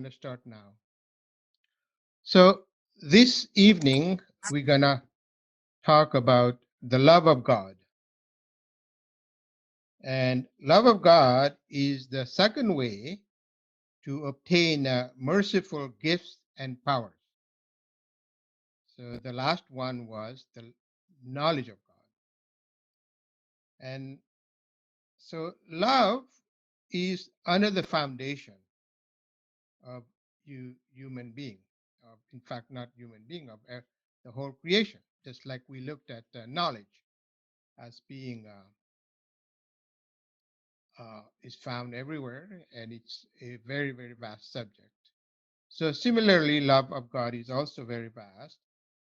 going to start now. So this evening, we're going to talk about the love of God. And love of God is the second way to obtain merciful gifts and powers. So the last one was the knowledge of God. And so love is another foundation of human being, of, in fact, not human being, of the whole creation, just like we looked at knowledge as being is found everywhere, and it's a very, very vast subject. So similarly, love of God is also very vast,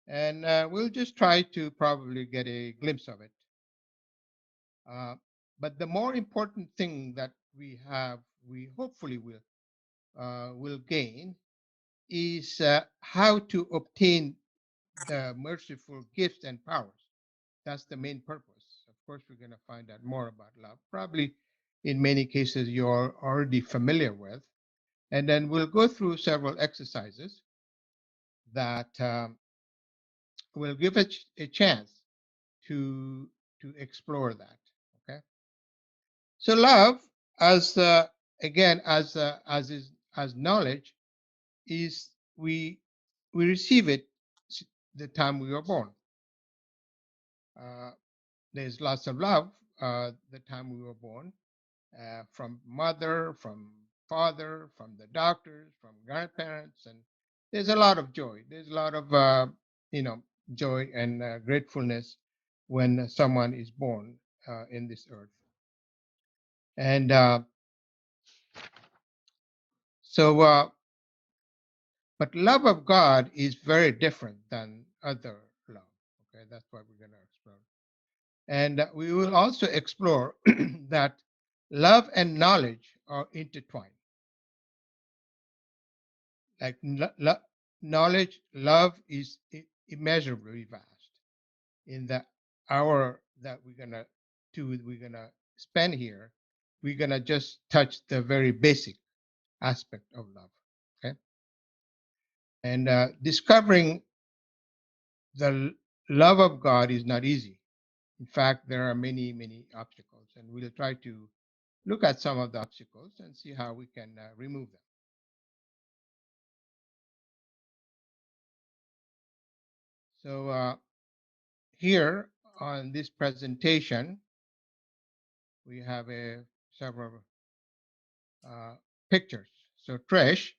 and we'll just try to probably get a glimpse of it. Uh, but the more important thing that we hopefully will gain, is how to obtain the merciful gifts and powers. That's the main purpose. Of course, we're going to find out more about love. Probably in many cases you're already familiar with. And then we'll go through several exercises that will give it a chance to explore that. Okay. So love, as again as knowledge, is we receive it the time we were born. Uh, there's lots of love the time we were born, from mother, from father, from the doctors, from grandparents, and there's a lot of joy. There's a lot of joy and gratefulness when someone is born in this earth. And but love of God is very different than other love. Okay, that's what we're going to explore. And we will also explore that love and knowledge are intertwined. Like knowledge, love is immeasurably vast. In the hour that we're gonna spend here, we're gonna just touch the very basic aspect of love. Okay, and discovering the love of God is not easy. In fact, there are many, many obstacles, and we'll try to look at some of the obstacles and see how we can remove them. So here on this presentation, we have several pictures. So Trish,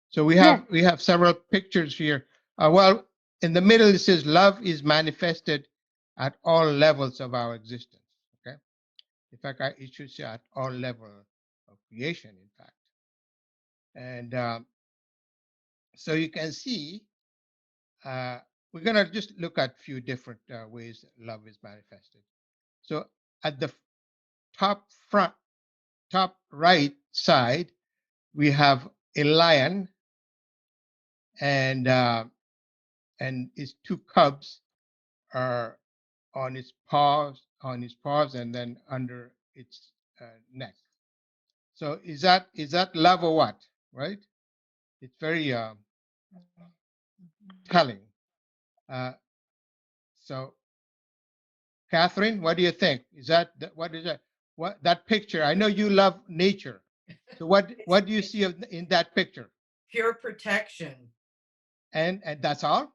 so Yes. we have several pictures here. Well, in the middle it says love is manifested at all levels of our existence. Okay, in fact, it should say at all level of creation. In fact, and so you can see we're gonna just look at a few different ways love is manifested. So at the top front, top right side, we have a lion and its two cubs are on his paws, and then under its neck. So is that love or what? Right? It's very telling. Uh, so, Catherine, what do you think? What is that? What that picture? I know you love nature. So what do you see in that picture? Pure protection. And that's all?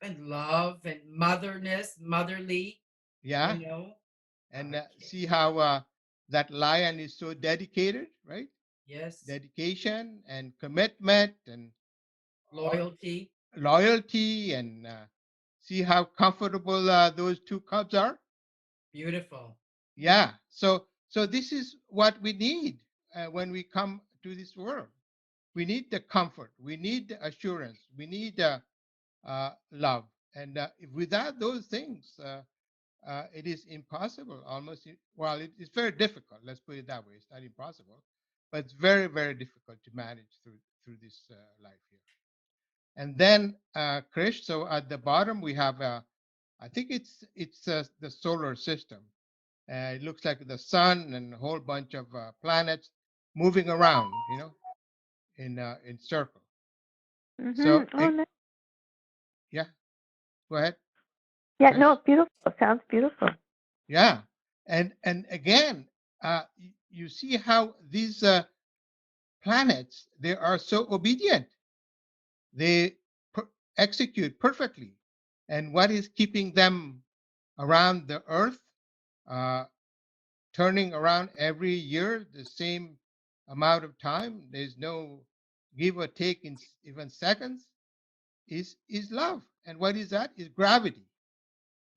And love and motherly. Yeah. You know. And see how that lion is so dedicated, right? Yes. Dedication and commitment and loyalty. Loyalty, and see how comfortable those two cubs are. Beautiful. Yeah. So this is what we need when we come to this world. We need the comfort. We need the assurance. We need love. And without those things, it is impossible. Almost, well, it's very difficult. Let's put it that way. It's not impossible, but it's very, very difficult to manage through this life here. And then, Krish, so at the bottom we have, I think it's the solar system. It looks like the sun and a whole bunch of planets moving around. in circle. So Mm-hmm. Oh, nice. yeah, go ahead, Yeah, Trish. no, beautiful. Sounds beautiful. Yeah, and again, you see how these planets, they are so obedient. They execute perfectly. And what is keeping them around the Earth, uh, turning around every year the same amount of time? There's no give or take in even seconds. Is love. And what is that? Is gravity.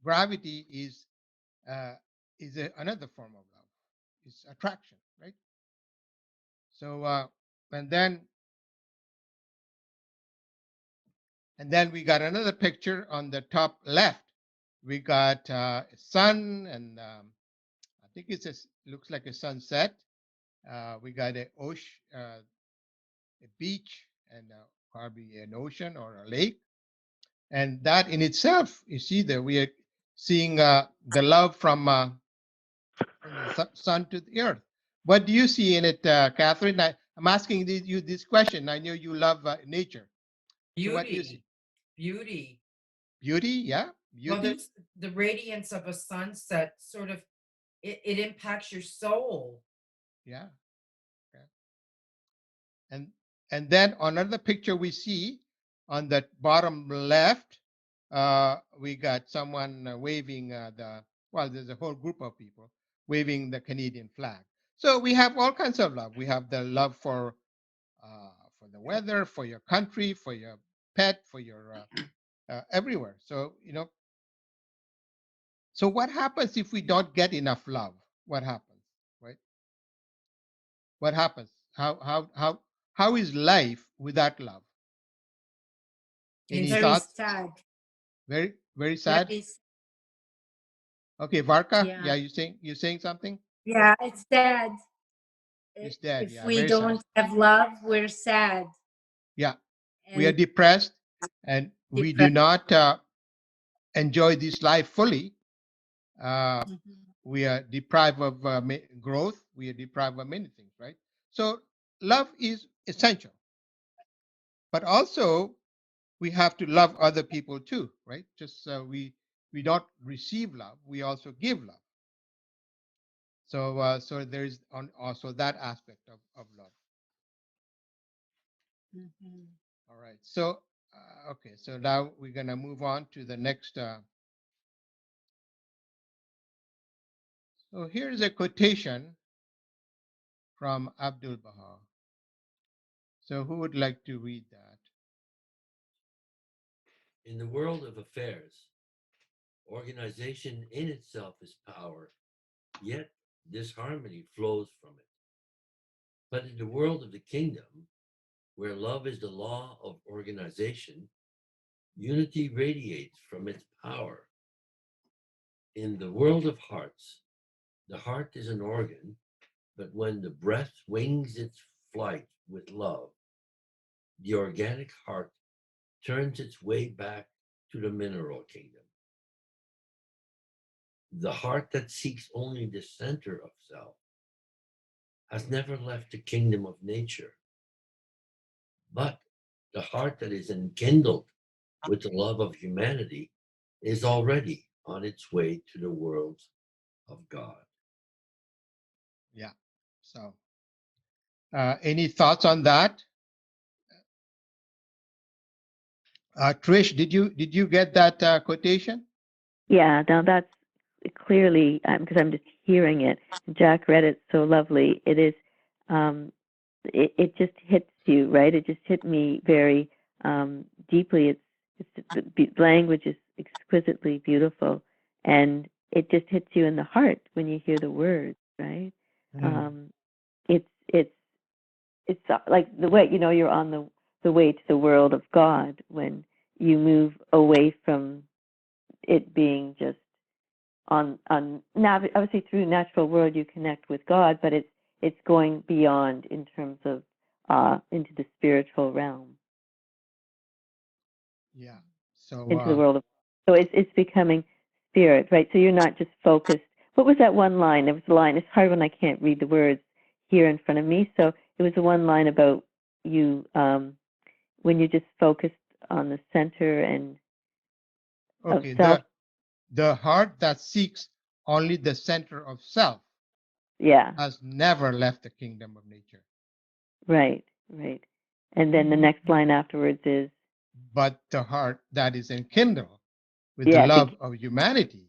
Gravity uh, is another form of love. It's attraction, right? So and then and then we got another picture on the top left. We got a sun, and I think looks like a sunset. We got a beach, and probably an ocean or a lake. And that in itself, you see that we are seeing the love from the sun to the earth. What do you see in it, Catherine? I'm asking you this question. I know you love nature. So what do you see? Beauty. Beauty, yeah, Well, beauty, the radiance of a sunset sort of it impacts your soul. yeah. Okay. And then on another picture we see on the bottom left, we got someone waving there's a whole group of people waving the Canadian flag. So we have all kinds of love. We have the love for the weather, for your country, for your pet, for your everywhere. So so what happens if we don't get enough love? What happens, right? What happens? How is life without love? Any It's Very thoughts? sad. Very, very Very, sad. Okay, Varka, yeah. yeah, you saying something? Yeah, it's sad. It's dead. If Yeah, we very sad. don't have love, we're sad Yeah, we are and depressed, and we do depressed. not enjoy this life fully. Uh, Mhm. we are deprived of growth. We are deprived of many things, right? So love is essential, but also we have to love other people too, right? Just we don't receive love, we also give love. So there's also that aspect of love. Mhm. All right. So okay. So now we're gonna move on to the next. So here's a quotation from Abdu'l-Bahá. So who would like to read that? In the world of affairs, organization in itself is power, yet disharmony flows from it. But in the world of the kingdom, where love is the law of organization, unity radiates from its power. In the world of hearts, the heart is an organ, but when the breath wings its flight with love, the organic heart turns its way back to the mineral kingdom. The heart that seeks only the center of self has never left the kingdom of nature, but the heart that is enkindled with the love of humanity is already on its way to the world of God. Yeah. So any thoughts on that? Trish, did you get that quotation? Yeah, now that's clearly because I'm just hearing it. Jack read it so lovely. It is, it just hits you, right? It just hit me very deeply. The language is exquisitely beautiful, and it just hits you in the heart when you hear the words, right? Um, it's it's it's like the way you're on the way to the world of God when you move away from it being just on now obviously through natural world you connect with God, but it's going beyond in terms of into the spiritual realm, Yeah. So into the world of, so it's becoming spirit, right? So you're not just focused. What was that one line? There was a line. It's hard when I can't read the words here in front of me. So it was the one line about you when you just focused on the center and of Okay, self. the heart that seeks only the center of self Yeah, has never left the kingdom of nature. right, right. And then the next line afterwards is, But the heart that is enkindled with the yeah, love of humanity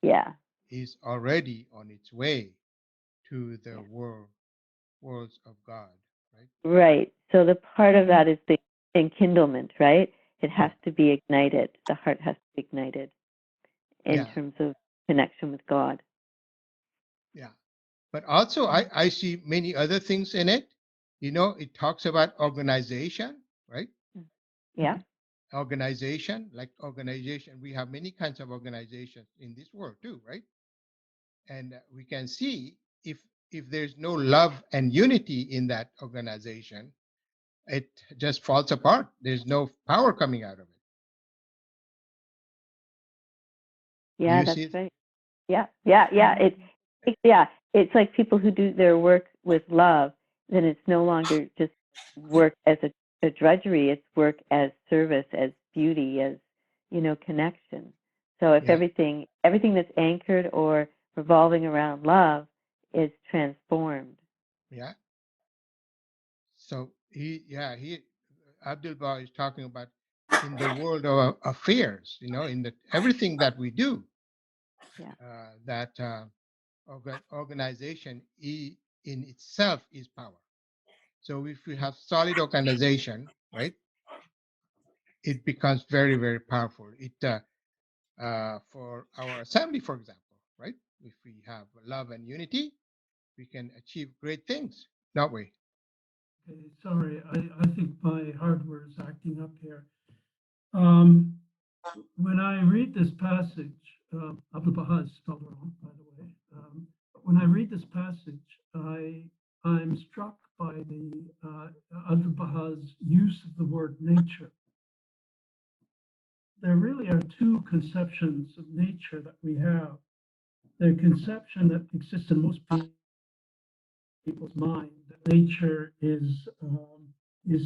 yeah, is already on its way to the yeah. worlds of God, right? Right. So the part of that is the enkindlement, right? It has Yeah, to be ignited. The heart has to be ignited in yeah, terms of connection with God. yeah. But also, I see many other things in it. You know, it talks about organization, right? Yeah. Organization, like organization. We have many kinds of organizations in this world too, right? And we can see if there's no love and unity in that organization, it just falls apart. There's no power coming out of it. Do Yeah, you that's see it? right. Yeah, yeah, yeah. Yeah, it's like people who do their work with love, then it's no longer just work as a drudgery, it's work as service, as beauty, as connection. So if Yeah, everything that's anchored or revolving around love is transformed. yeah. So he Abdu'l-Bahá is talking about in the world of affairs, in the everything that we do, Yeah. that organization in itself is power. So if we have solid organization, right, it becomes very, very powerful. It For our assembly, for example, right, if we have love and unity, we can achieve great things, don't we? Okay, sorry, I think my hardware is acting up here. Um, when I read this passage, Abdu'l-Bahá is spelled wrong, by the way. But when I read this passage, I'm struck by the Abdu'l-Bahá's use of the word nature. There really are two conceptions of nature that we have. The conception that exists in most people's mind that nature is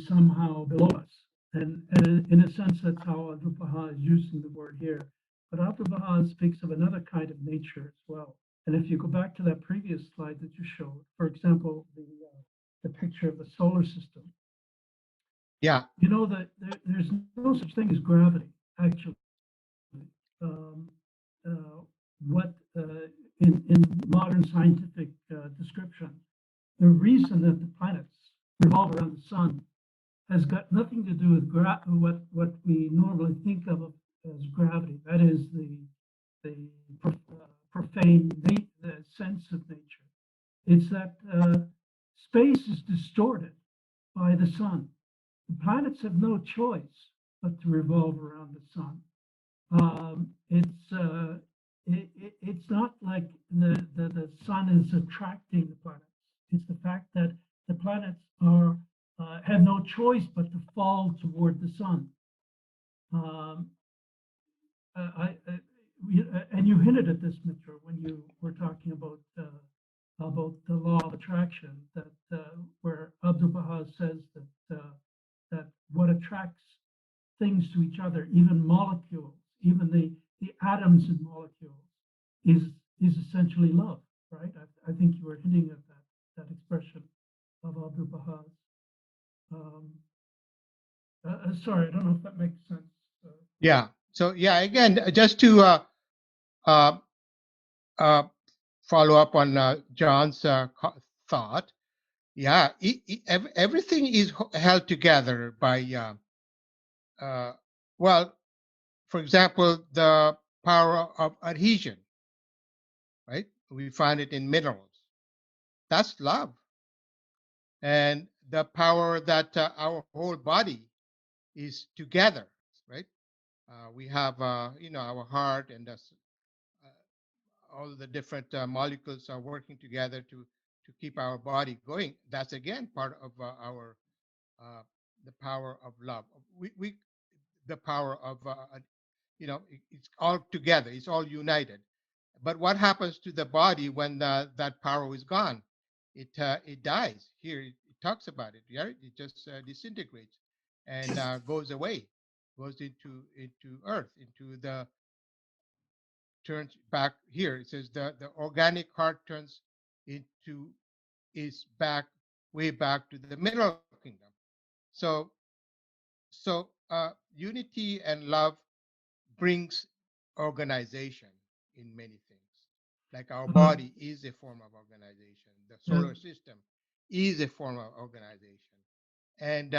somehow below us. And in a sense, that's how Abdu'l-Bahá is using the word here. But Abdu'l-Bahá speaks of another kind of nature as well. And if you go back to that previous slide that you showed, for example, the picture of the solar system, Yeah, you know that there's no such thing as gravity, actually. Um, uh, what in modern scientific description, the reason that the planets revolve around the sun has got nothing to do with what we normally think of as gravity. That is the profane the sense of nature. It's that space is distorted by the sun. The planets have no choice but to revolve around the sun. It's not like the sun is attracting the planets. It's the fact that the planets are have no choice but to fall toward the sun. Um, and you hinted at this, Mitra, when you were talking about the law of attraction, that where Abdu'l-Bahá says that what attracts things to each other, even molecules, even the atoms in molecules, is essentially love, right? I think you were hinting at that expression of Abdu'l-Bahá's. Um, sorry, I don't know if that makes sense. yeah. So yeah, again, just to uh, uh, follow up on John's thought, yeah, everything is held together by, uh, well, for example, the power of adhesion, right? We find it in minerals. That's love. And the power that our whole body is together, right? We have, our heart and all the different molecules are working together to keep our body going. That's again part of our the power of love. We the power of it's all together. It's all united. But what happens to the body when that power is gone? It dies. Here it talks about it, right? It just disintegrates and goes away, goes into earth, into the turns back here. It says the organic heart turns into is back way back to the mineral kingdom. So unity and love brings organization in many things. Like our body is a form of organization. The solar system is a form of organization. And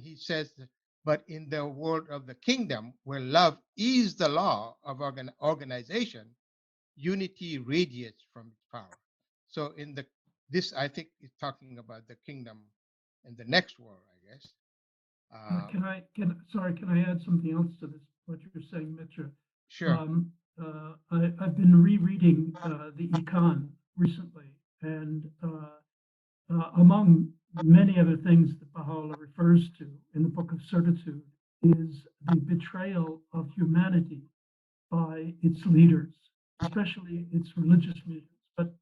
he says, but in the world of the kingdom, where love is the law of organization, unity radiates from its power. So in this, I think, is talking about the kingdom in the next world, I guess. Can I add something else to this? What you're saying, Mitra? Sure. I've been rereading the Econ recently, and among many other things that Baha'u'llah refers to in the Book of Certitude is the betrayal of humanity by its leaders, especially its religious leaders, but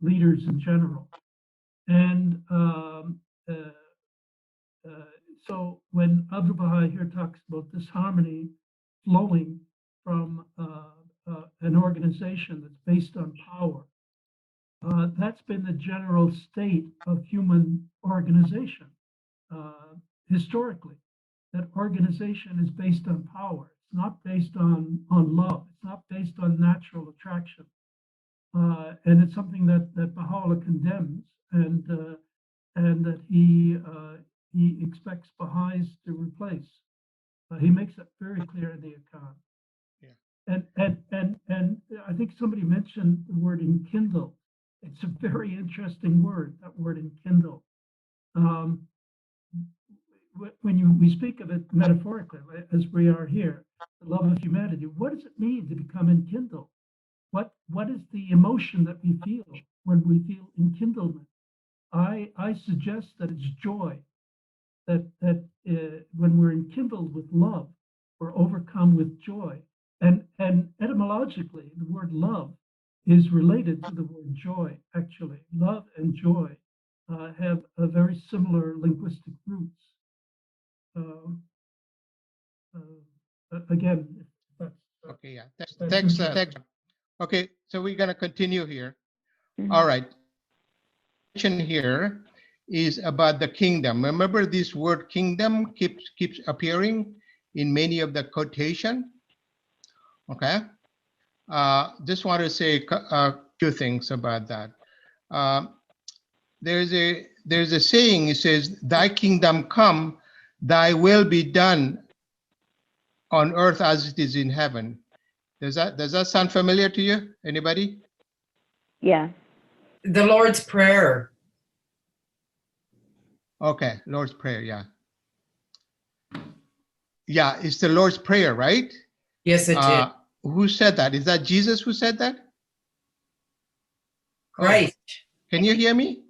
leaders in general. And so when Abdu'l-Bahá here talks about this harmony flowing from an organization that's based on power, that's been the general state of human organization historically. That organization is based on power. It's not based on love. It's not based on natural attraction. And it's something that Baha'u'llah condemns, and that he expects Baha'is to replace. He makes that very clear in the account. Yeah. And I think somebody mentioned the word enkindle. It's a very interesting word, that word enkindle. When we speak of it metaphorically, as we are here, the love of humanity, what does it mean to become enkindled? What is the emotion that we feel when we feel enkindlement? I suggest that it's joy, that when we're enkindled with love, we're overcome with joy. And etymologically, the word love is related to the word joy, actually. Love and joy have a very similar linguistic roots. Again, okay, yeah. Thanks. Okay, so we're going to continue here. All right. Here is about the kingdom. Remember, this word kingdom keeps appearing in many of the quotation. Okay. Just want to say a few things about that. There's a saying. It says, "Thy kingdom come, thy will be done on earth as it is in heaven." Does that sound familiar to you? Anybody? Yeah. The Lord's Prayer. Okay, Lord's Prayer, yeah. Yeah, it's the Lord's Prayer, right? Yes, it is. Who said that? Is that Jesus who said that? Christ. Oh, can you hear me?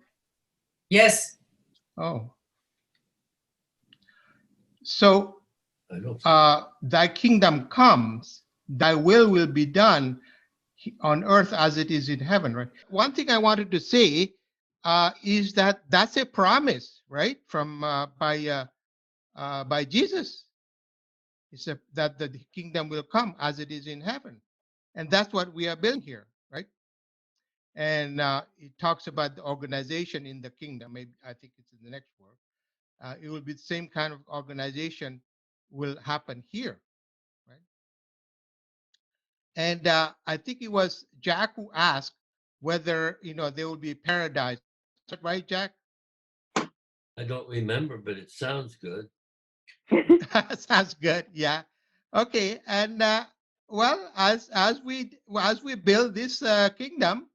Yes. Oh. So, thy kingdom comes, thy will be done on earth as it is in heaven, right? One thing I wanted to say is that that's a promise, right? From by Jesus. It's that the kingdom will come as it is in heaven, and that's what we are building here, right? And it talks about the organization in the kingdom. Maybe I think it's in the next word. It will be the same kind of organization will happen here, right? And I think it was Jack who asked whether there will be paradise. Is that right, Jack? I don't remember, but it sounds good. Sounds good. Yeah. Okay. And well, as we build this kingdom,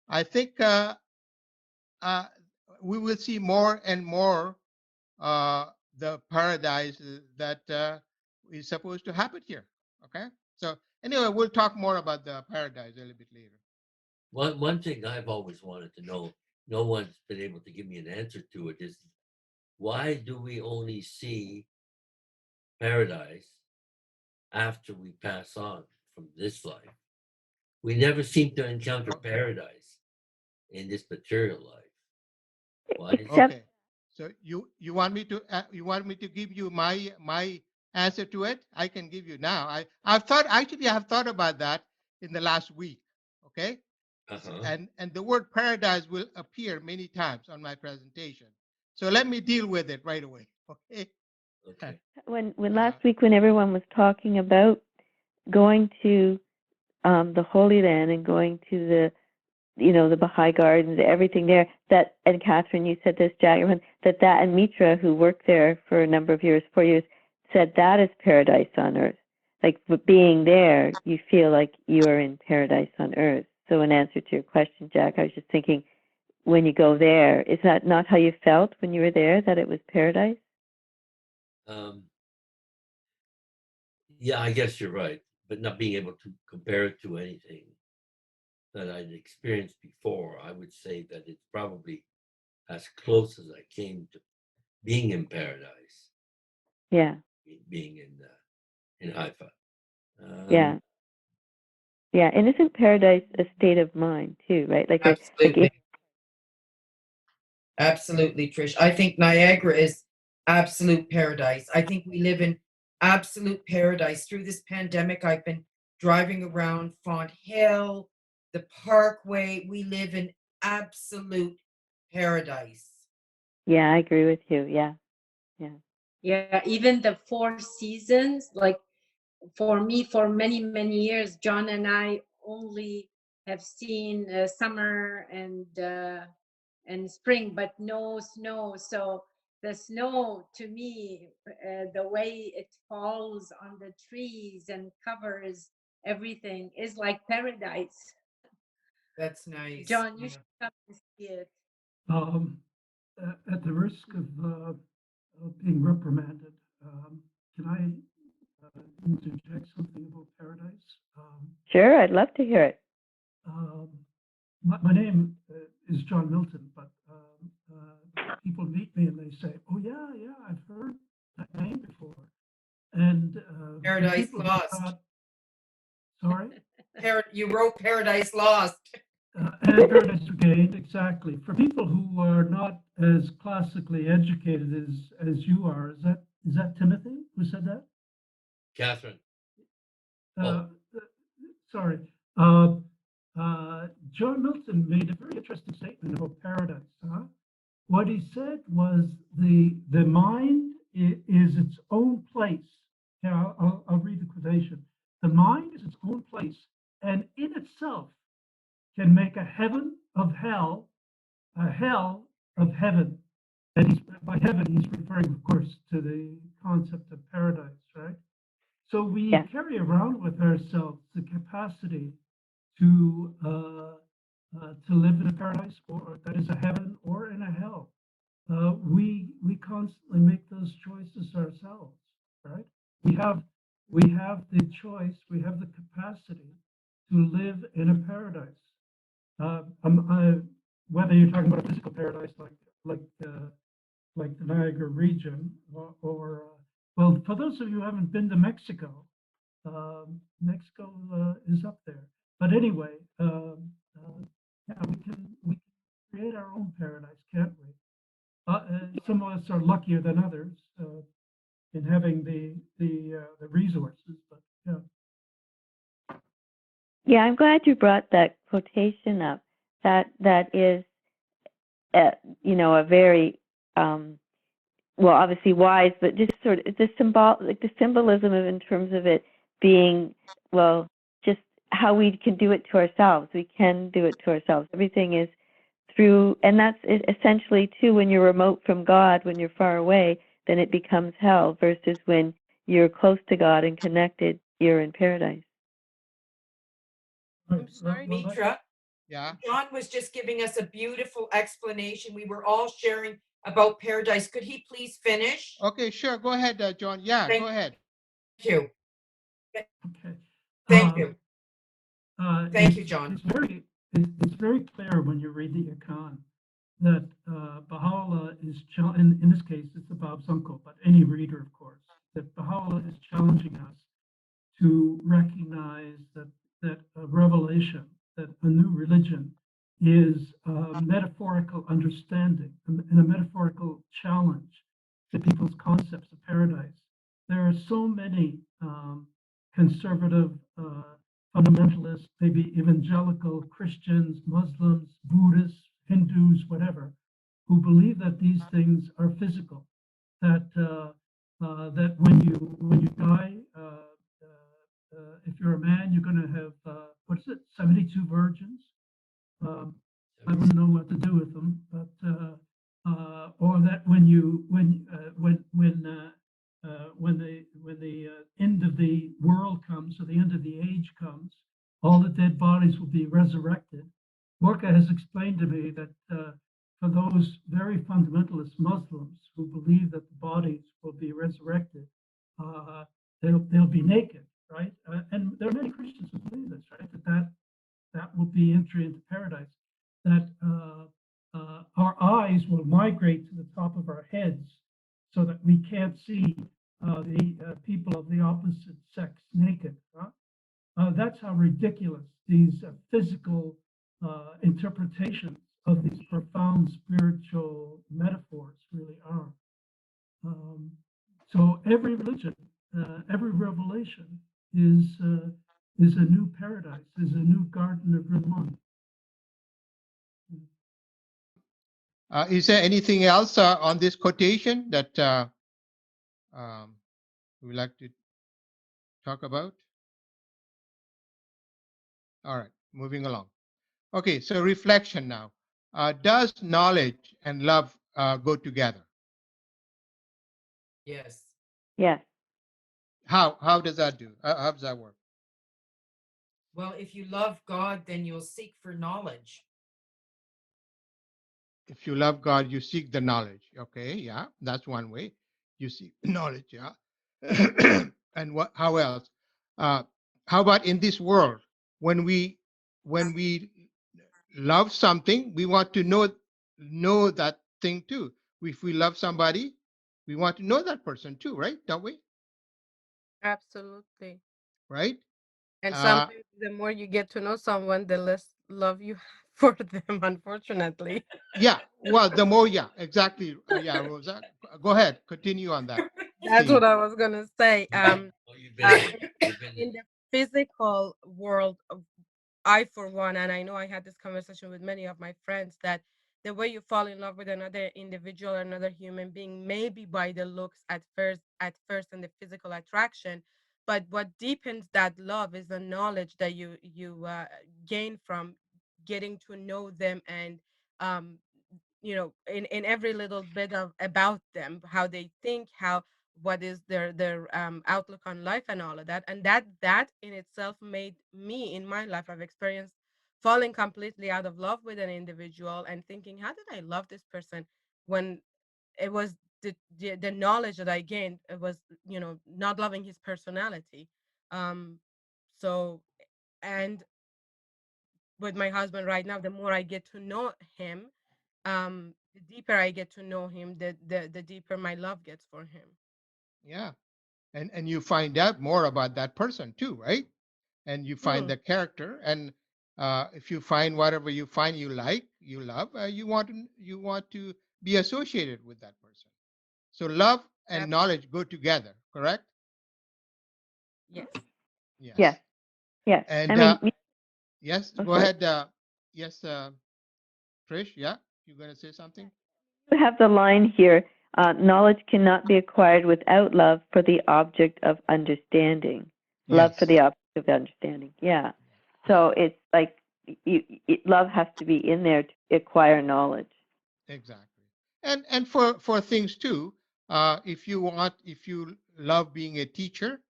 I think we will see more and more the paradise that is supposed to happen here. Okay. So anyway, we'll talk more about the paradise a little bit later. One thing I've always wanted to know, no one's been able to give me an answer to it, is why do we only see paradise after we pass on from this life? We never seem to encounter paradise in this material life. Why? Except, Okay. So you want me to give you my answer to it? I can give you now. I've thought about that in the last week. Okay. Uh-huh. And the word paradise will appear many times on my presentation. So let me deal with it right away. Okay. Okay. When last week, when everyone was talking about going to the Holy Land and going to the the Baha'i gardens, everything there, that, and Catherine, you said this, Jagger, that and Mitra, who worked there for a number of years, 4 years, said that is paradise on earth. Like, being there, you feel like you are in paradise on earth. So in answer to your question, Jack, I was just thinking, when you go there, is that not how you felt when you were there, that it was paradise? Yeah, I guess you're right, but not being able to compare it to anything that I'd experienced before, I would say that it's probably as close as I came to being in paradise. Yeah. Being in Haifa. Yeah. Yeah, and isn't paradise a state of mind too, right? Like Absolutely. Absolutely, Trish. I think Niagara is absolute paradise. I think we live in absolute paradise. Through this pandemic, I've been driving around Font Hill, the Parkway. We live in absolute paradise. Yeah, I agree with you. Yeah. Yeah. Yeah, even the 4 seasons, like for me, for many, many years, John and I only have seen summer and spring, but no snow. So the snow, to me, the way it falls on the trees and covers everything is like paradise. That's nice. John, you should come and see it. At the risk of being reprimanded, can I interject something about paradise? Sure, I'd love to hear it. My name is John Milton, but people meet me and they say, "Oh yeah, I've heard that name before." And Paradise Lost. Sorry? You wrote Paradise Lost. And Paradise Regained, exactly. For people who are not as classically educated as you are, is that Timothy who said that? Catherine. Sorry. John Milton made a very interesting statement about paradise. What he said was the mind is its own place. Yeah, I'll read the quotation. The mind is its own place, and in itself can make a heaven of hell, a hell of heaven. And by heaven, he's referring, of course, to the concept of paradise, right? So we carry around with ourselves the capacity to live in a paradise, or that is a heaven, or in a hell. We constantly make those choices ourselves, right? We have the choice. We have the capacity to live in a paradise. Whether you're talking about a physical paradise like the Niagara region, or well, for those of you who haven't been to Mexico, Mexico is up there. But anyway, yeah, we can create our own paradise, can't we? Some of us are luckier than others in having the resources, but yeah. Yeah, I'm glad you brought that quotation up. That is, a very well, obviously wise, but just sort of the symbolism of, in terms of it being, well, just how we can do it to ourselves. We can do it to ourselves. Everything is through, and that's it essentially too. When you're remote from God, when you're far away, then it becomes hell. Versus when you're close to God and connected, you're in paradise. I'm sorry, Mitra. Yeah. John was just giving us a beautiful explanation. We were all sharing about paradise. Could he please finish? Okay, sure. Go ahead, John. Yeah, go ahead. Thank you. Okay. Thank you. Thank you, John. It's very clear when you read the Akan that Baha'u'llah is, in this case, it's the Bab's uncle, but any reader, of course, that Baha'u'llah is challenging us to recognize that a revelation, that a new religion is a metaphorical understanding and a metaphorical challenge to people's concepts of paradise. There are so many conservative fundamentalists, maybe evangelical Christians, Muslims, Buddhists, Hindus, whatever, who believe that these things are physical. That when you die, if you're a man, you're going to have what is it, 72 virgins. I wouldn't know what to do with them, but or that when the end of the world comes, or the end of the age comes, all the dead bodies will be resurrected. Morka has explained to me that for those very fundamentalist Muslims who believe that the bodies will be resurrected, they'll be naked, right? And there are many Christians who believe this, right? That will be entry into paradise. That our eyes will migrate to the top of our heads, so that we can't see the people of the opposite sex naked. That's how ridiculous these physical interpretations of these profound spiritual metaphors really are. So every religion, every revelation is a new paradise, is a new garden of Ramon. Is there anything else on this quotation that we would like to talk about? All right, moving along. Okay, so reflection now. Does knowledge and love go together? Yes. Yes. How does that do? How does that work? Well, if you love God, then you'll seek for knowledge. If you love God, you seek the knowledge. Okay, yeah, that's one way. You seek knowledge, yeah. And what? How else? How about in this world? When we love something, we want to know that thing too. If we love somebody, we want to know that person too, right? Don't we? Absolutely. Right? And Uh, sometimes the more you get to know someone, the less love you have for them, unfortunately. yeah. Well, the more, yeah, exactly. Yeah, Rosa, go ahead. Continue on that That's theme. what I was gonna say. Oh, you've been there. You've been In there. the physical world, I, for one, and I know I had this conversation with many of my friends, that the way you fall in love with another individual or another human being, maybe by the looks at first and the physical attraction, but what deepens that love is the knowledge that you gain from getting to know them, and um, in every little bit of about them, how they think, how what is their outlook on life and all of that, and that in itself made me, in my life, I've experienced falling completely out of love with an individual and thinking, how did I love this person, when it was the knowledge that I gained, it was, not loving his personality. um so, and with my husband right now, the more I get to know him, the deeper I get to know him, the deeper my love gets for him. Yeah. And you find out more about that person too, right? And you find Hmm. the character, and if you find whatever you find you like, you love, you want to be associated with that person. So love and Ab- knowledge go together, correct? yes. Yes. Yes. Yes. I And mean, yes, oh, go sorry. ahead. Yes, Trish. Yeah, you're going to say something. You have the line here, knowledge cannot be acquired without love for the object of understanding. Love for Yes. the object of understanding. Yeah. So it's like love has to be in there to acquire knowledge. Exactly. And for things too, if you love being a teacher,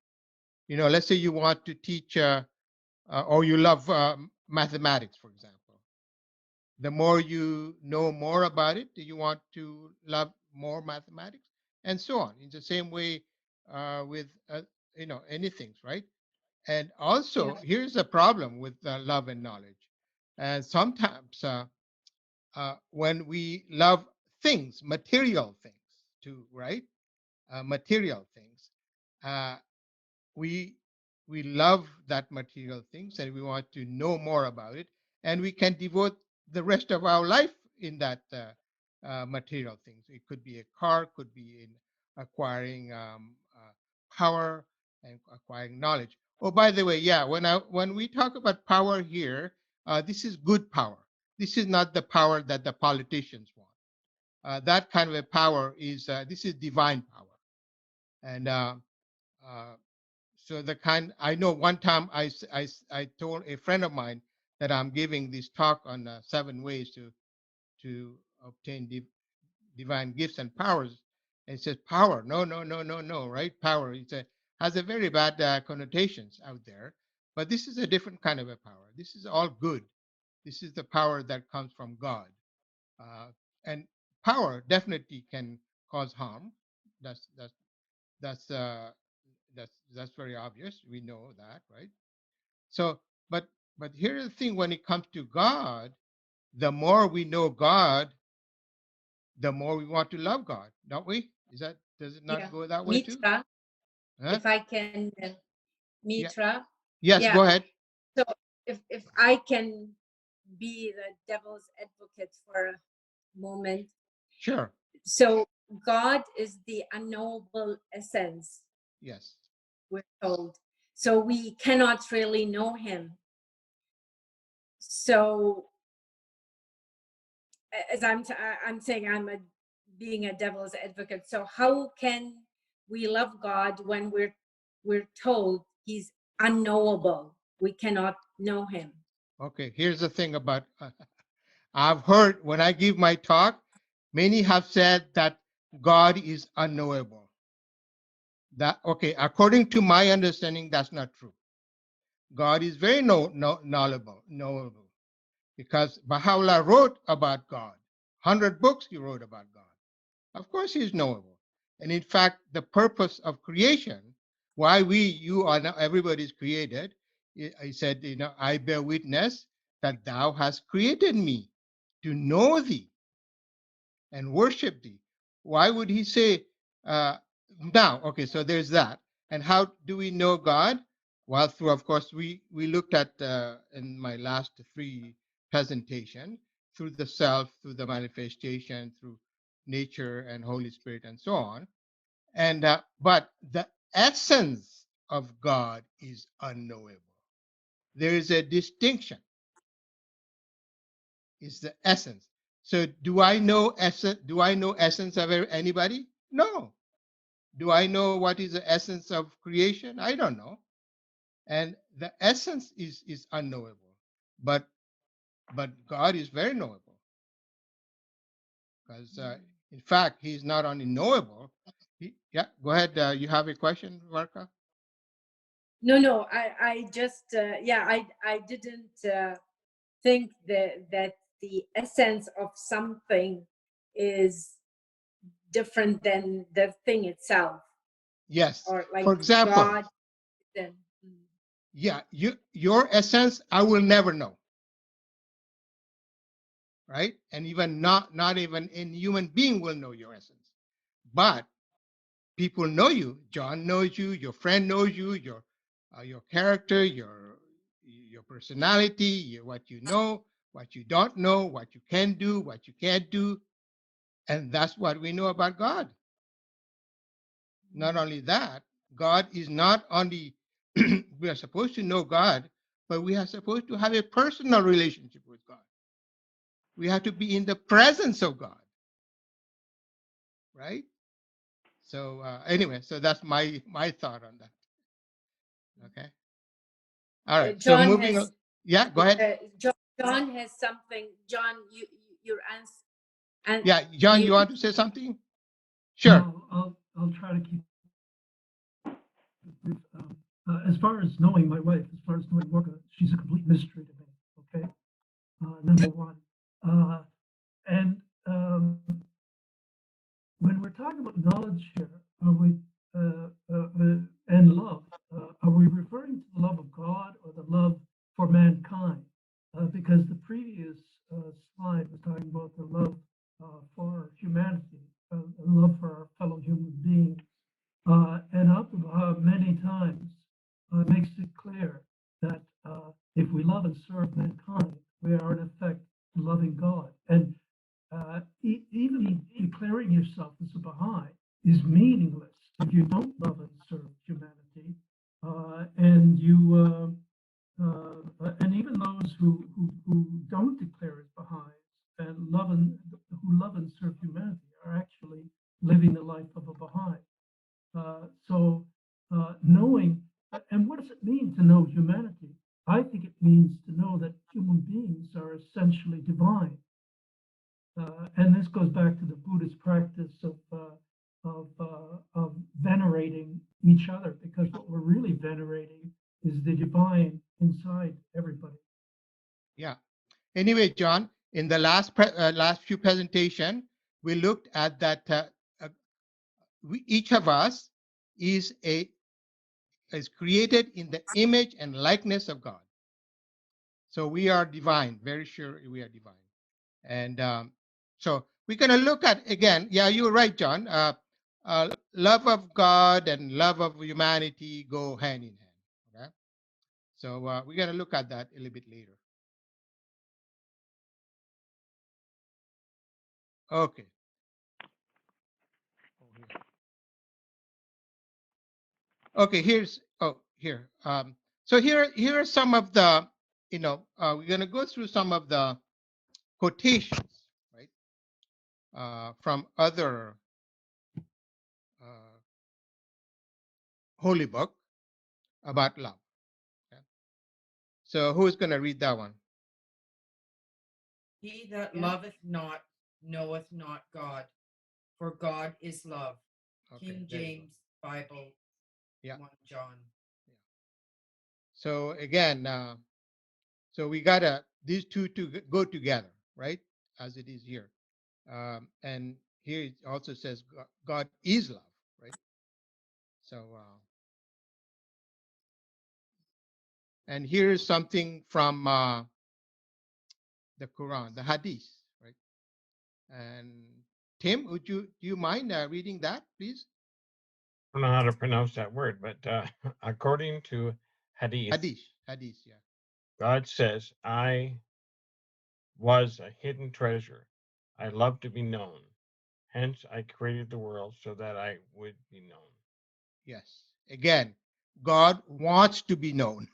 let's say you want to teach, or you love mathematics, for example. The more you know more about it, you want to love more mathematics, and so on. In the same way, with anything, right? And Yeah. also, here's the problem with love and knowledge. And sometimes, when we love things, material things too, right? Material things. Uh, we we love that material things, and we want to know more about it, and we can devote the rest of our life in that material things. It could be a car, could be in acquiring power and acquiring knowledge. Oh, by the way, yeah, when we talk about power here, this is good power. This is not the power that the politicians want. That kind of a power is this is divine power, and so the kind I know. One time I told a friend of mine that I'm giving this talk on 7 ways to obtain divine gifts and powers. And it says power. No, no, no, no, no, right? Power. Has a very bad connotations out there. But this is a different kind of a power. This is all good. This is the power that comes from God. And power definitely can cause harm. That's that's that's uh, that's very obvious. We know that, right? So, but here's the thing: when it comes to God, the more we know God, the more we want to love God, don't we? Does it not Yeah. go that way too? Mitra, Huh? if I can, Yeah. Mitra. Yes, Yeah. go ahead. So if I can be the devil's advocate for a moment. Sure. So God is the unknowable essence, Yes. we're told. So we cannot really know him. So as I'm saying, being a devil's advocate. So how can we love God when we're told he's unknowable? We cannot know him. Okay. Here's the thing about I've heard when I give my talk, many have said that God is unknowable. That okay, according to my understanding, that's not true. God is very knowable, because Baha'u'llah wrote about God. 100 books he wrote about God. Of course, he's knowable. And in fact, the purpose of creation, why you are now, everybody's created, he said, I bear witness that thou hast created me to know thee and worship thee. Why would he say, now, okay, so there's that. And how do we know God? Well, through, of course, we looked at in my last 3 presentation, through the self, through the manifestation, through nature and Holy Spirit and so on. And but the essence of God is unknowable. There is a distinction. It's the essence. So do I know essence? Do I know essence of anybody? No. Do I know what is the essence of creation? I don't know. And the essence is unknowable. But God is very knowable, because in fact he's not only knowable. Yeah, go ahead. You have a question, Varka? No, I just I didn't think that the essence of something is different than the thing itself, Yes. or like For example, God. Then yeah, your essence I will never know, right? And even not even a human being will know your essence. But people know you. John knows you. Your friend knows you. Your character, your personality, what you know, what you don't know, what you can do, what you can't do, and that's what we know about God. Not only that, God is not only we are supposed to know God, but we are supposed to have a personal relationship with God. We have to be in the presence of God, right? So anyway, so that's my thought on that. Okay. All right. So John moving has on. Yeah, go ahead. John has something. John, your answer. And Yeah, John, you want to say something? Sure. No, I'll try to keep it brief. As far as knowing my wife, as far as knowing Morga, she's a complete mystery to me. Okay, number one, and when we're talking about knowledge here, are we and love? Are we referring to the love of God or the love for mankind? Because the previous slide was talking about the love for humanity, the love for our fellow human being. And Abdu'l-Bahá many times makes it clear that if we love and serve mankind, we are in effect loving and you and even those who don't declare as Baha'is and who love and serve humanity are actually living the life of a Baha'i. So knowing, and what does it mean to know humanity? I think it means to know that human beings are essentially divine. And this goes back to the Buddhist practice of venerating each other, because what we're really venerating is the divine inside everybody. Yeah. Anyway, John, in the last few presentation, we looked at that each of us is created in the image and likeness of God. So we are divine, very sure we are divine. And so we're going to look at, again, yeah, you're right, John. Love of God and love of humanity go hand in hand. Okay? So we're going to look at that a little bit later. Okay. Okay, here. So here are some of the, we're going to go through some of the quotations, right, from other holy book about love. Okay? So who is going to read that one? He that loveth not knoweth not God, for God is love. Okay, King James Bible, yeah. 1 John. Yeah. So again, so we gotta these two to go together, right? As it is here, and here it also says God is love, right? So, and here is something from the Quran, the Hadith, right? And Tim, do you mind reading that, please? I don't know how to pronounce that word, but according to Hadith, yeah. God says, I was a hidden treasure. I love to be known. Hence, I created the world so that I would be known. Yes. Again, God wants to be known,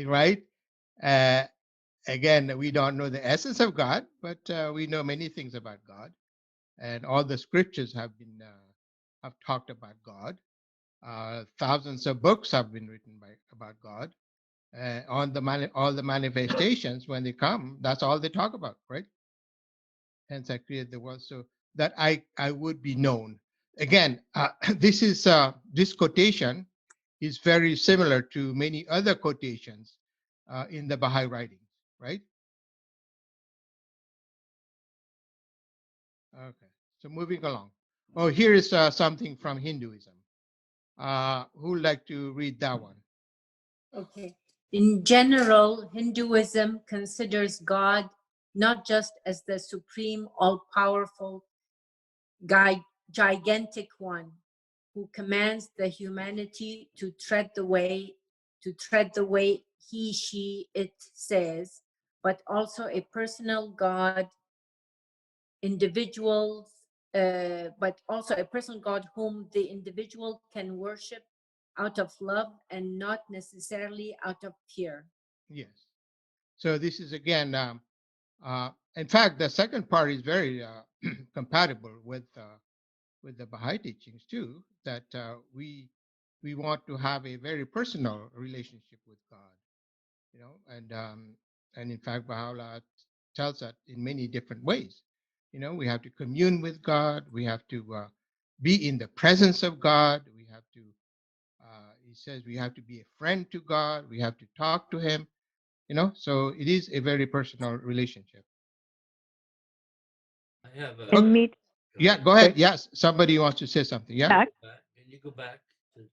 right? Again, we don't know the essence of God, but we know many things about God, and all the scriptures have talked about God. Thousands of books have been written about God. All the manifestations, when they come, that's all they talk about, right? Hence, I created the world so that I would be known. Again, this quotation is very similar to many other quotations in the Baha'i writings, right? Okay, so moving along. Oh, here is something from Hinduism. Who would like to read that one? Okay. In general, Hinduism considers God not just as the supreme, all-powerful, gigantic one who commands the humanity to tread the way he, she, it says, but also a personal God, but also a personal God whom the individual can worship out of love and not necessarily out of fear. Yes. So this is again, in fact, the second part is very compatible with the Baha'i teachings too. That we want to have a very personal relationship with God, and in fact, Baha'u'llah tells that in many different ways. We have to commune with God. We have to be in the presence of God. We have to. He says we have to be a friend to God. We have to talk to Him. So it is a very personal relationship. I have a. And me, Yeah, go ahead. Yes, somebody wants to say something. Yeah. Jack? Can you go back to?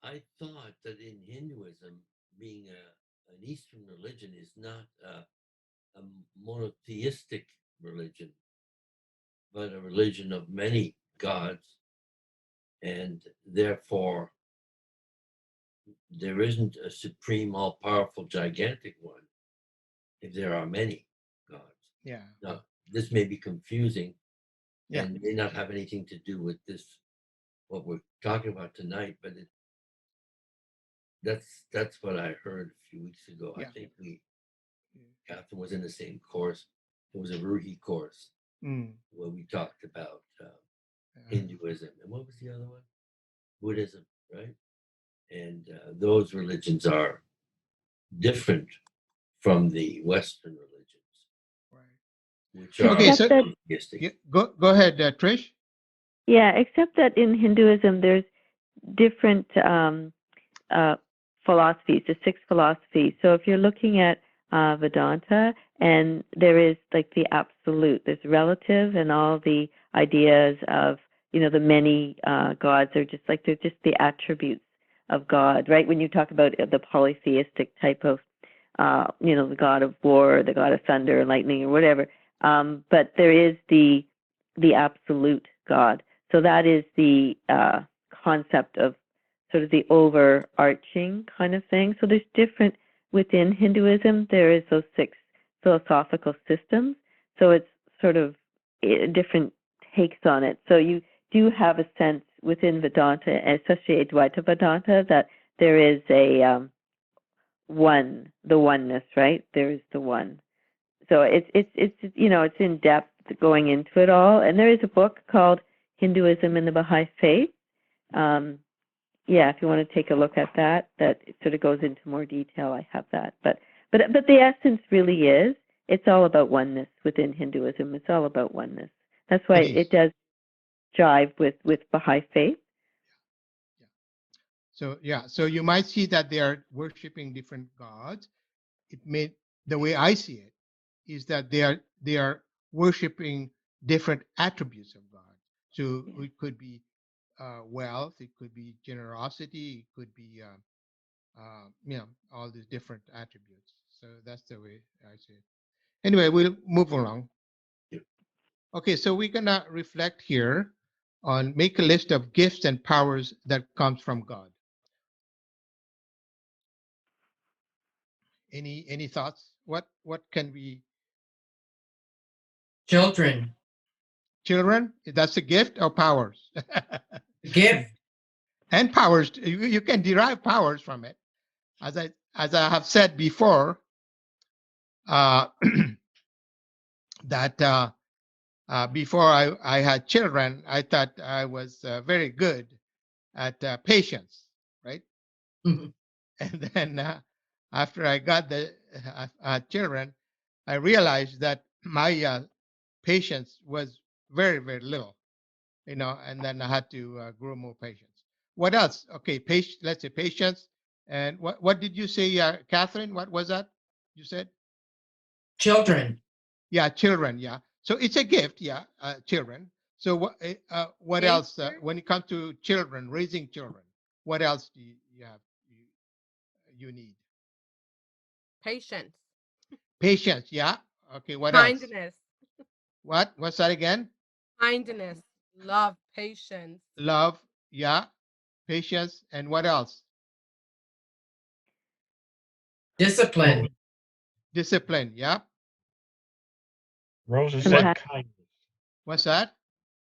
I thought that in Hinduism, being an Eastern religion is not a monotheistic religion, but a religion of many gods, and therefore there isn't a supreme, all-powerful, gigantic one if there are many gods. Yeah. Now, this may be confusing Yeah. and may not have anything to do with this what we're talking about tonight, but that's what I heard a few weeks ago. I Yeah. think Catherine was in the same course. It was a Ruhi course where we talked about Hinduism, and what was the other one? Buddhism, right? And those religions are different from the Western religions, Right. which are Okay, so theistic. go ahead, Trish. Yeah, except that in Hinduism, there's different philosophies, the 6 philosophies. So if you're looking at Vedanta, and there is like the absolute, there's relative, and all the ideas of, the many gods are just like, they're just the attributes of God, right? When you talk about the polytheistic type of, the god of war, the god of thunder, lightning, or whatever. But there is the absolute God. So that is the concept of sort of the overarching kind of thing. So there's different, within Hinduism, there is those 6 philosophical systems. So it's sort of different takes on it. So you do have a sense within Vedanta, especially Advaita Vedanta, that there is a the oneness, right? There is the one. So it's it's in depth going into it all. And there is a book called Hinduism and the Baha'i Faith. If you want to take a look at that sort of goes into more detail. I have that, but the essence really is, it's all about oneness within Hinduism. It's all about oneness. That's why it does jive with Baha'i faith. So you might see that they are worshiping different gods. The way I see it is that they are worshiping different attributes of God. So it could be wealth, it could be generosity, it could be all these different attributes. So that's the way I see it. Anyway, we'll move along. Okay, so we're gonna reflect here on make a list of gifts and powers that comes from God. Any thoughts? What can we? Children. Children? That's a gift or powers? Gift. And powers. You can derive powers from it. As I have said before, that before I had children, I thought I was very good at patience, right? Mhm. And then after I got the children, I realized that my patience was very, very little, and then I had to grow more patience. What else? Okay, let's say patience. And what did you say, Catherine? What was that you said? Children. Yeah, children. Yeah. So it's a gift. Yeah, children. So what else? When it comes to children, raising children, what else do you have? You need Patience. patience. Yeah. Okay. What else? Kindness. What's that again? Kindness. Love. Patience. Love. Yeah. Patience. And what else? Discipline. Discipline. Yeah. Rosa And said kindness. What's that?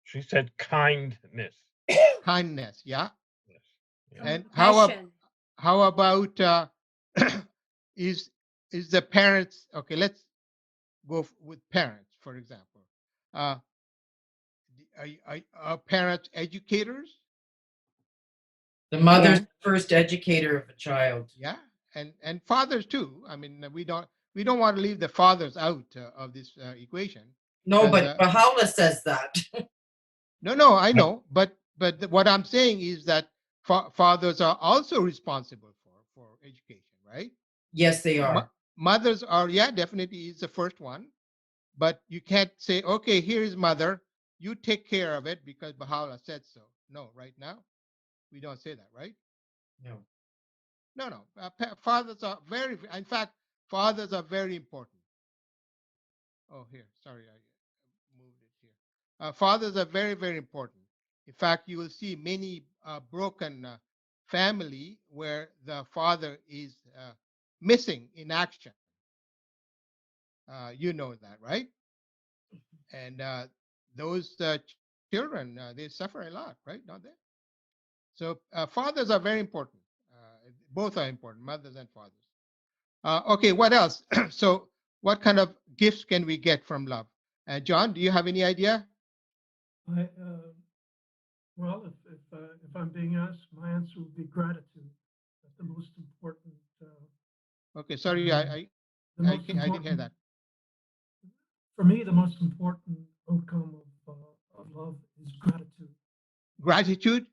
She said kindness. Kindness. Yeah. Yes. Yeah. And Compassion. how about is the parents? Okay, let's go with parents, for example. Uh, are parents educators? The mother's Yeah. first educator of a child. Yeah, and fathers too. I mean, we don't want to leave the fathers out of this equation. No, Because, but Baha'u'llah says that. No, I know, but what I'm saying is that fathers are also responsible for education, right? Yes, they are. Mothers are, yeah, definitely is the first one, but you can't say, okay, here is mother, you take care of it because Baha'u'llah said so. No, right now we don't say that, right? No. No. Fathers are in fact, fathers are very important. Oh, here, sorry, I moved it here. Fathers are very, very important. In fact, you will see many broken family where the father is missing in action. You know that, right? And those children, they suffer a lot, right? Don't they? So fathers are very important. Both are important, mothers and fathers. Okay, what else? So what kind of gifts can we get from love? John, do you have any idea? Well, if I'm being asked, my answer would be gratitude. That's the most important. Okay, sorry, I didn't hear that. For me, the most important outcome of love is gratitude. Gratitude?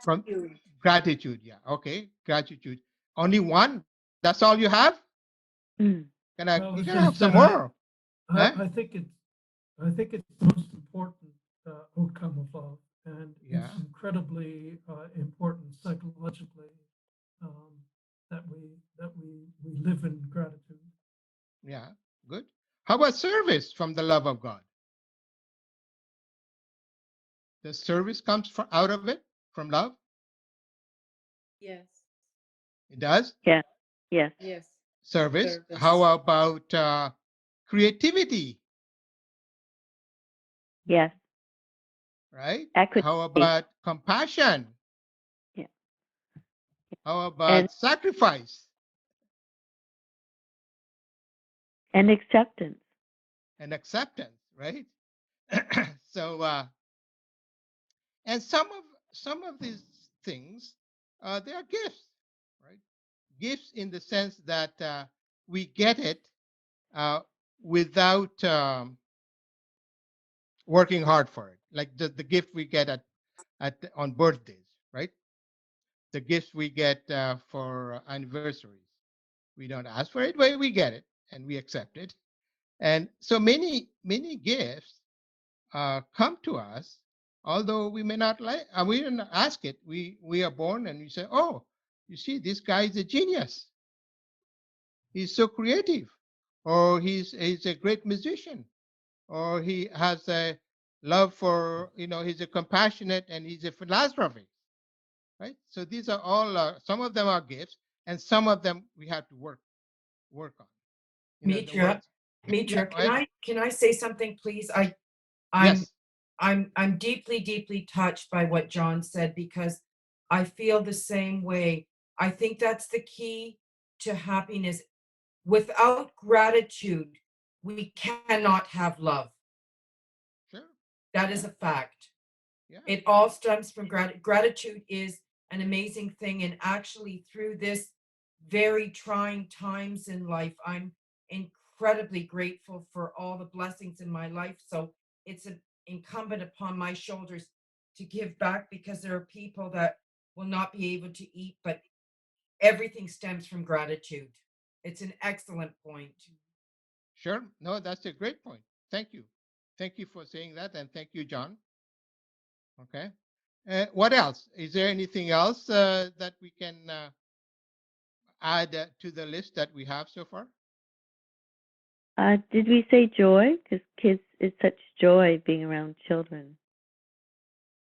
From Gratitude. gratitude, yeah. Okay, gratitude. Only one? That's all you have? Mm. Well, You as can I have some said, more. I think it's the most important outcome of love, and Yeah. it's incredibly important psychologically that we live in gratitude. Yeah, good. How about service from the love of God? The service comes from out of it, from love? Yes. It does? Yeah. Yes. Yes. Service. Service. How about creativity? Yes. Right? Equity. How about compassion? Yeah. How about sacrifice? And acceptance. And acceptance, right? So and some of these things they are gifts, right? Gifts in the sense that we get it without working hard for it, like the gift we get on birthdays, right? The gifts we get for anniversaries, we don't ask for it, but we get it and we accept it. And so many gifts come to us, although we may not like, we didn't ask it. We are born and we say, oh, you see, this guy is a genius. He's so creative, or he's a great musician, or he has a love for, he's a compassionate and he's a philanthropic, right? So these are all, some of them are gifts, and some of them we have to work on. Mitra, Yeah, can I say something, please? yes. I'm deeply touched by what John said, because I feel the same way. I think that's the key to happiness. Without gratitude, we cannot have love. Sure. That is a fact. Yeah. It all stems from gratitude. Gratitude is an amazing thing. And actually, through this very trying times in life, I'm incredibly grateful for all the blessings in my life. So it's incumbent upon my shoulders to give back, because there are people that will not be able to eat, but everything stems from gratitude. It's an excellent point. Sure. No, that's a great point. Thank you. Thank you for saying that. And thank you, John. Okay. What else? Is there anything else that we can add to the list that we have so far? Did we say joy? Because kids, it's such joy being around children.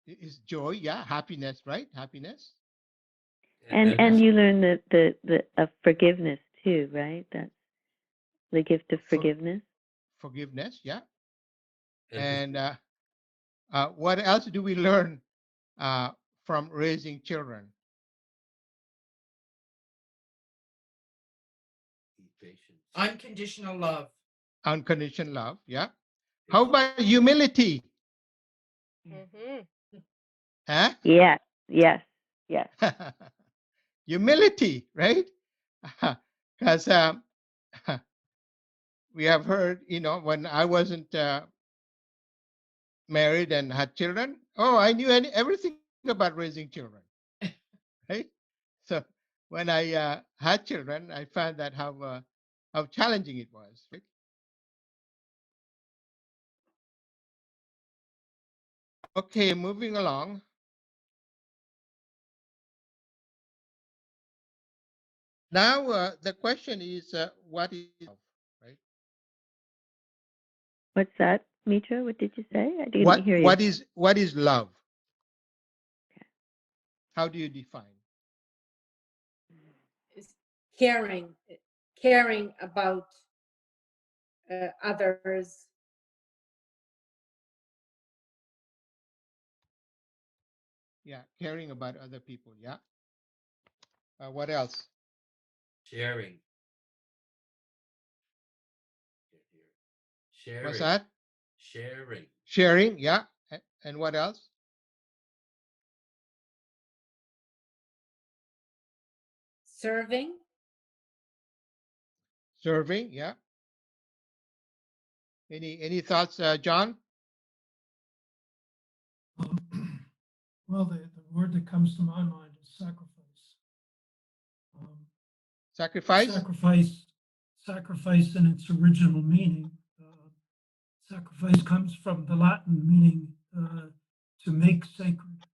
Is joy, yeah, happiness, right? Happiness. And you learn the of forgiveness too, right? That's the gift of forgiveness. Forgiveness, yeah. And what else do we learn from raising children? Unconditional love. Unconditional love, yeah. How about humility? Mm-hmm. Huh? Yes, yes, yes. Humility, right? Because we have heard, when I wasn't married and had children, oh, I knew everything about raising children, right? So when I had children, I found that how challenging it was, right? Okay, moving along. Now the question is, what is love, right? What's that, Mitra? What did you say? I didn't hear you. What is love? How do you define? Caring about others. Yeah, caring about other people. Yeah. What else? Sharing. Sharing. What's that? Sharing. Sharing. Yeah. And what else? Serving. Serving. Yeah. Any thoughts, John? Well, the word that comes to my mind is sacrifice. Sacrifice. Sacrifice in its original meaning. Sacrifice comes from the Latin meaning to make sacred.